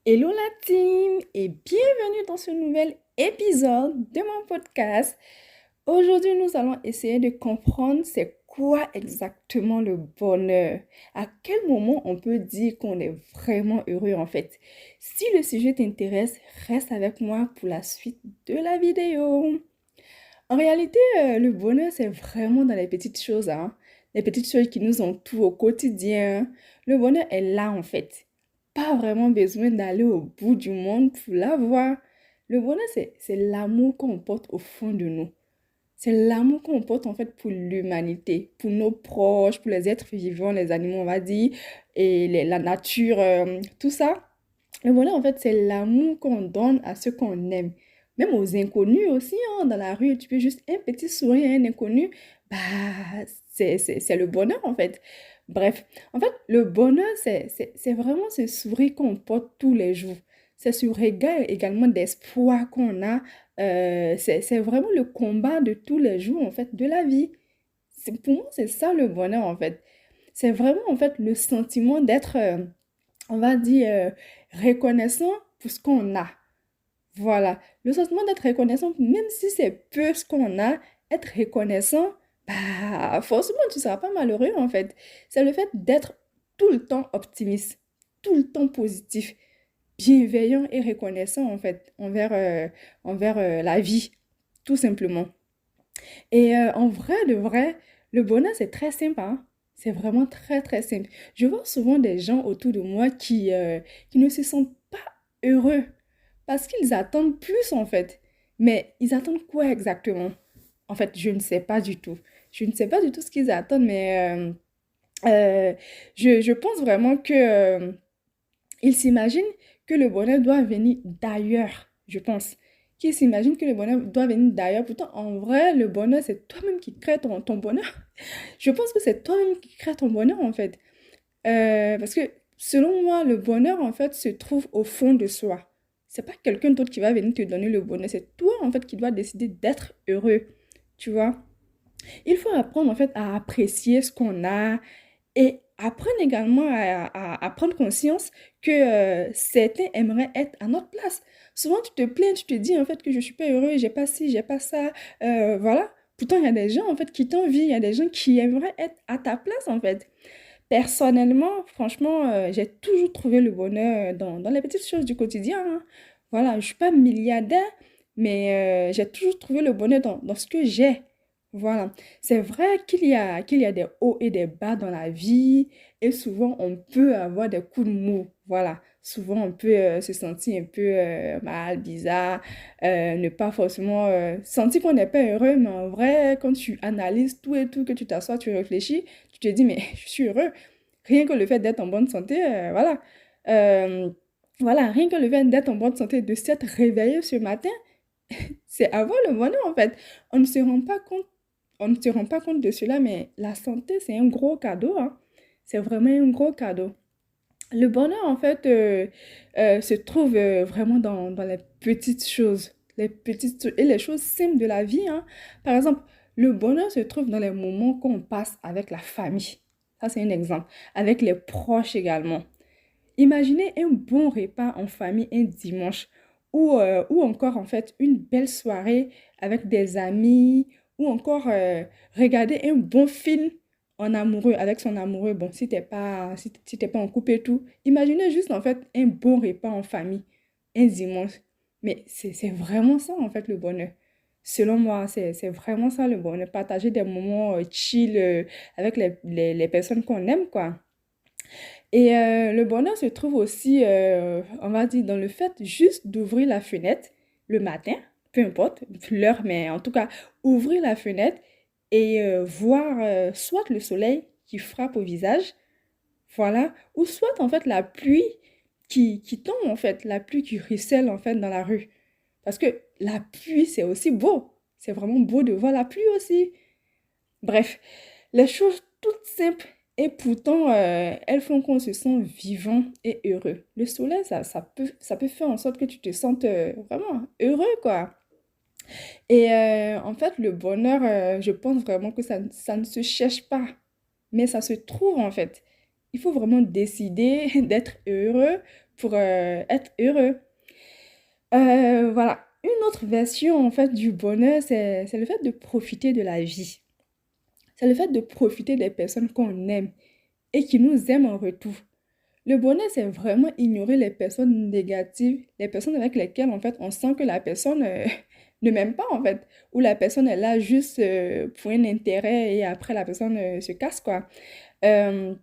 Hello la team et bienvenue dans ce nouvel épisode de mon podcast. Aujourd'hui, nous allons essayer de comprendre c'est quoi exactement le bonheur. À quel moment on peut dire qu'on est vraiment heureux en fait. Si le sujet t'intéresse, reste avec moi pour la suite de la vidéo. En réalité, le bonheur, c'est vraiment dans les petites choses, hein. Les petites choses qui nous entourent au quotidien. Le bonheur est là, en fait. Pas vraiment besoin d'aller au bout du monde pour l'avoir. Le bonheur, c'est l'amour qu'on porte au fond de nous. C'est l'amour qu'on porte, en fait, pour l'humanité, pour nos proches, pour les êtres vivants, les animaux, on va dire, et la nature, tout ça. Le bonheur, en fait, c'est l'amour qu'on donne à ceux qu'on aime. Même aux inconnus aussi, hein, dans la rue, tu peux juste un petit sourire à un inconnu, bah, c'est le bonheur, en fait. Bref, en fait, le bonheur, c'est vraiment ce sourire qu'on porte tous les jours. C'est ce regard également d'espoir qu'on a. C'est vraiment le combat de tous les jours, en fait, de la vie. Pour moi, c'est ça le bonheur, en fait. C'est vraiment, en fait, le sentiment d'être on va dire, reconnaissant pour ce qu'on a. Voilà. Le sentiment d'être reconnaissant, même si c'est peu ce qu'on a, être reconnaissant, bah, forcément, tu ne seras pas malheureux, en fait. C'est le fait d'être tout le temps optimiste, tout le temps positif, bienveillant et reconnaissant, en fait, envers la vie, tout simplement. Et en vrai, de vrai, le bonheur, c'est très simple, hein. C'est vraiment très, très simple. Je vois souvent des gens autour de moi qui ne se sentent pas heureux parce qu'ils attendent plus, en fait. Mais ils attendent quoi exactement? En fait, je ne sais pas du tout. Je ne sais pas du tout ce qu'ils attendent, mais je pense vraiment que, ils s'imaginent que le bonheur doit venir d'ailleurs, je pense. Qu'ils s'imaginent que le bonheur doit venir d'ailleurs. Pourtant, en vrai, le bonheur, c'est toi-même qui crée ton bonheur. Je pense que c'est toi-même qui crée ton bonheur, en fait. Parce que, selon moi, le bonheur, en fait, se trouve au fond de soi. C'est pas quelqu'un d'autre qui va venir te donner le bonheur. C'est toi, en fait, qui dois décider d'être heureux. Tu vois? Il faut apprendre, en fait, à apprécier ce qu'on a et apprendre également à prendre conscience que certains aimeraient être à notre place. Souvent, tu te plains, tu te dis en fait que je suis pas heureux, j'ai pas ci, j'ai pas ça, voilà. Pourtant, il y a des gens en fait qui t'envient, il y a des gens qui aimeraient être à ta place en fait. Personnellement, franchement, j'ai toujours trouvé le bonheur dans les petites choses du quotidien, hein. Voilà, je suis pas milliardaire, mais j'ai toujours trouvé le bonheur dans ce que j'ai. Voilà. C'est vrai qu'il y a des hauts et des bas dans la vie et souvent on peut avoir des coups de mou. Voilà. Souvent on peut se sentir un peu mal, bizarre, ne pas forcément sentir qu'on n'est pas heureux, mais en vrai, quand tu analyses tout et tout, que tu t'assois, tu réfléchis, tu te dis, mais je suis heureux. Rien que le fait d'être en bonne santé, voilà. Euh, voilà, rien que le fait d'être en bonne santé, de s'être réveillé ce matin, c'est avoir le bonheur en fait. On ne se rend pas compte, on ne se rend pas compte de cela, mais la santé, c'est un gros cadeau, hein. C'est vraiment un gros cadeau. Le bonheur, en fait, se trouve vraiment dans les petites choses, les petites et les choses simples de la vie, hein. Par exemple, le bonheur se trouve dans les moments qu'on passe avec la famille. Ça, c'est un exemple. Avec les proches également. Imaginez un bon repas en famille un dimanche ou encore en fait une belle soirée avec des amis ou encore regarder un bon film en amoureux avec son amoureux. Bon, si t'es pas en couple et tout, imaginez juste en fait un bon repas en famille un dimanche. Mais c'est vraiment ça en fait le bonheur. Selon moi, c'est vraiment ça le bonheur. Partager des moments chill avec les personnes qu'on aime, quoi. Et le bonheur se trouve aussi, on va dire, dans le fait juste d'ouvrir la fenêtre le matin, peu importe l'heure, mais en tout cas, ouvrir la fenêtre et voir soit le soleil qui frappe au visage, voilà, ou soit en fait la pluie qui tombe, en fait, la pluie qui ruisselle en fait dans la rue. Parce que la pluie, c'est aussi beau. C'est vraiment beau de voir la pluie aussi. Bref, les choses toutes simples et pourtant elles font qu'on se sent vivant et heureux. Le soleil, ça peut faire en sorte que tu te sentes vraiment heureux, quoi. Et en fait, le bonheur, je pense vraiment que ça ne se cherche pas, mais ça se trouve en fait. Il faut vraiment décider d'être heureux pour être heureux. Voilà. Une autre version, en fait, du bonheur, c'est le fait de profiter de la vie. C'est le fait de profiter des personnes qu'on aime et qui nous aiment en retour. Le bonheur, c'est vraiment ignorer les personnes négatives, les personnes avec lesquelles, en fait, on sent que la personne ne m'aime pas, en fait, ou la personne est là juste pour un intérêt et après, la personne se casse, quoi. Euh,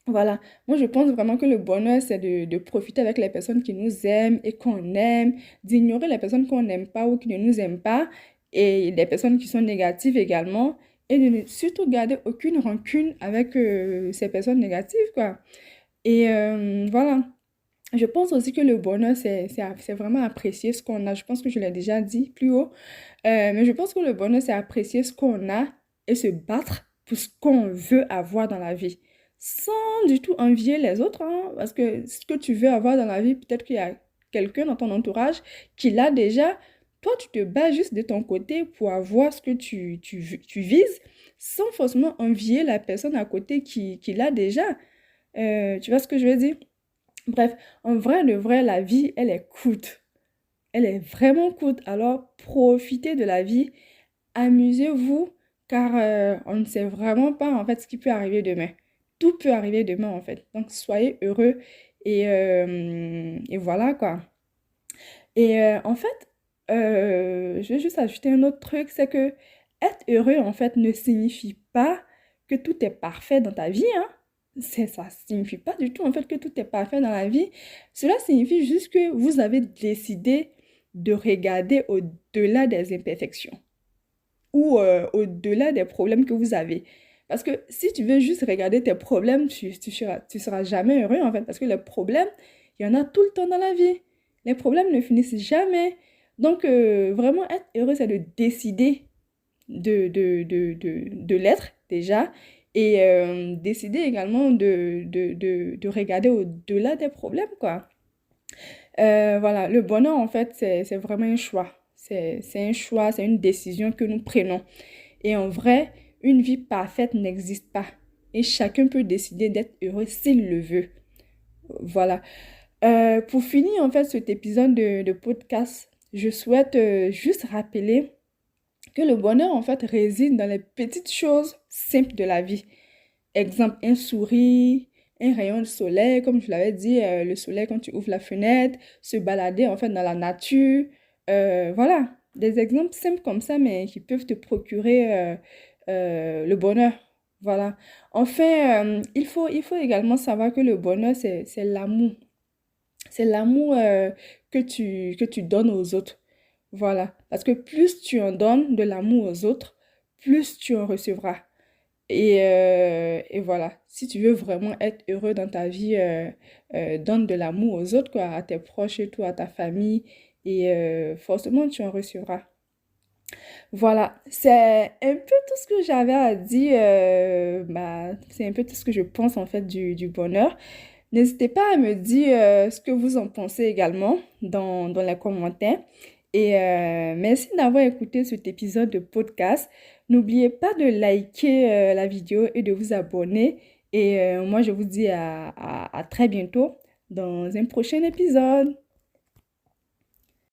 voilà, moi je pense vraiment que le bonheur, c'est de profiter avec les personnes qui nous aiment et qu'on aime, d'ignorer les personnes qu'on n'aime pas ou qui ne nous aiment pas, et les personnes qui sont négatives également, et de ne surtout garder aucune rancune avec ces personnes négatives, quoi. Et voilà, je pense aussi que le bonheur, c'est vraiment apprécier ce qu'on a. Je pense que je l'ai déjà dit plus haut, mais je pense que le bonheur, c'est apprécier ce qu'on a et se battre pour ce qu'on veut avoir dans la vie. Sans du tout envier les autres, hein, parce que ce que tu veux avoir dans la vie, peut-être qu'il y a quelqu'un dans ton entourage qui l'a déjà. Toi, tu te bats juste de ton côté pour avoir ce que tu vises, sans forcément envier la personne à côté qui l'a déjà. Tu vois ce que je veux dire? Bref, en vrai, de vrai, la vie, elle est courte. Elle est vraiment courte. Alors, profitez de la vie, amusez-vous, car on ne sait vraiment pas en fait ce qui peut arriver demain. Tout peut arriver demain en fait. Donc, soyez heureux et voilà quoi. Et en fait, je vais juste ajouter un autre truc, c'est que être heureux en fait ne signifie pas que tout est parfait dans ta vie, hein. Ça signifie pas du tout en fait que tout est parfait dans la vie. Cela signifie juste que vous avez décidé de regarder au-delà des imperfections ou au-delà des problèmes que vous avez. Parce que si tu veux juste regarder tes problèmes, tu seras jamais heureux en fait. Parce que les problèmes, il y en a tout le temps dans la vie. Les problèmes ne finissent jamais. Donc, vraiment, être heureux, c'est de décider de l'être déjà. Et décider également de regarder au-delà des problèmes, quoi. Voilà, le bonheur, en fait, c'est vraiment un choix. C'est un choix, c'est une décision que nous prenons. Et en vrai, une vie parfaite n'existe pas. Et chacun peut décider d'être heureux s'il le veut. Voilà. Pour finir, en fait, cet épisode de podcast, je souhaite juste rappeler que le bonheur, en fait, réside dans les petites choses simples de la vie. Exemple, un sourire, un rayon de soleil, comme je l'avais dit, le soleil quand tu ouvres la fenêtre, se balader, en fait, dans la nature. Voilà, des exemples simples comme ça, mais qui peuvent te procurer le bonheur. Voilà. Enfin, il faut également savoir que le bonheur, c'est l'amour. C'est l'amour que tu donnes aux autres. Voilà. Parce que plus tu en donnes de l'amour aux autres, plus tu en recevras. Et voilà. Si tu veux vraiment être heureux dans ta vie, donne de l'amour aux autres, quoi, à tes proches et tout, à ta famille. Et forcément, tu en recevras. Voilà. C'est un peu tout ce que j'avais à dire. Bah, c'est un peu tout ce que je pense en fait du bonheur. N'hésitez pas à me dire ce que vous en pensez également dans les commentaires. Et merci d'avoir écouté cet épisode de podcast. N'oubliez pas de liker la vidéo et de vous abonner. Et moi, je vous dis à très bientôt dans un prochain épisode.